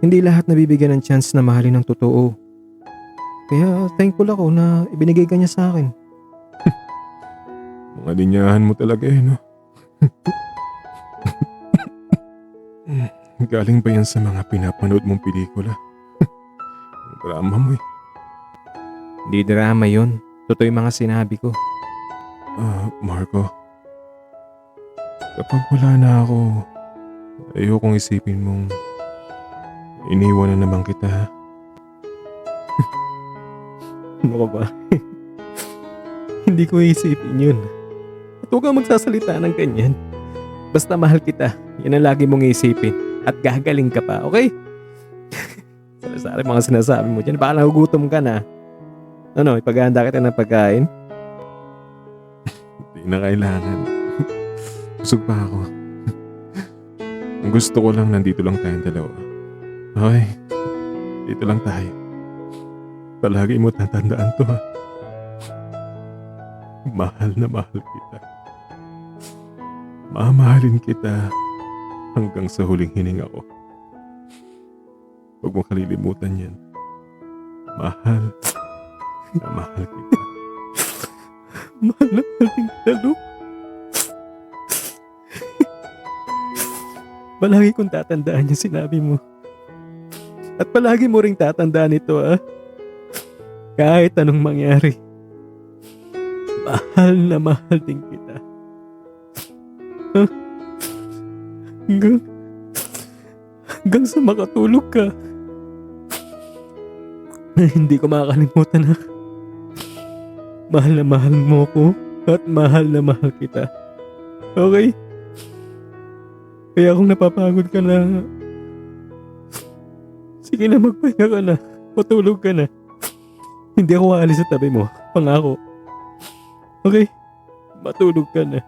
Hindi lahat nabibigyan ng chance na mahalin ng totoo. Kaya thankful ako na ibinigay ka niya sa akin. Mga linyahan mo talaga no? Galing ba yan sa mga pinapanood mong pelikula? Ang drama mo eh. Hindi drama yun. Totoo yung mga sinabi ko. Marco. Kapag wala na ako, ayokong isipin mong iniwan na naman kita. Ano ka ba? Hindi ko isipin yun. At huwag kang magsasalita ng ganyan. Basta mahal kita. Yan ang lagi mong isipin. At gagaling ka pa, okay? Sari-sari mga sinasabi mo dyan. Baka nagugutom ka na. Ano, ipaghahanda kita ng pagkain? Hindi na kailangan. Busog pa ako. Ang gusto ko lang nandito lang tayong dalawa. Okay? Dito lang tayo. Palagi mo tatandaan to ha. Mahal na mahal kita. Mamahalin kita hanggang sa huling hininga ko. Huwag mo kalilimutan yan. Mahal na mahal kita. Mahal na mahal kita, Luke. Palagi kong tatandaan yung sinabi mo. At palagi mo ring tatandaan ito, ah. Kahit anong mangyari. Mahal na mahal din kita. Huh? Hanggang sa makatulog ka. Hindi ko makakalimutan na mahal mo ko at mahal na mahal kita. Okay? Kaya kung napapagod ka na, sige na, magpahinga ka na. Matulog ka na. Hindi ako aalis sa tabi mo. Pangako. Okay? Matulog ka na.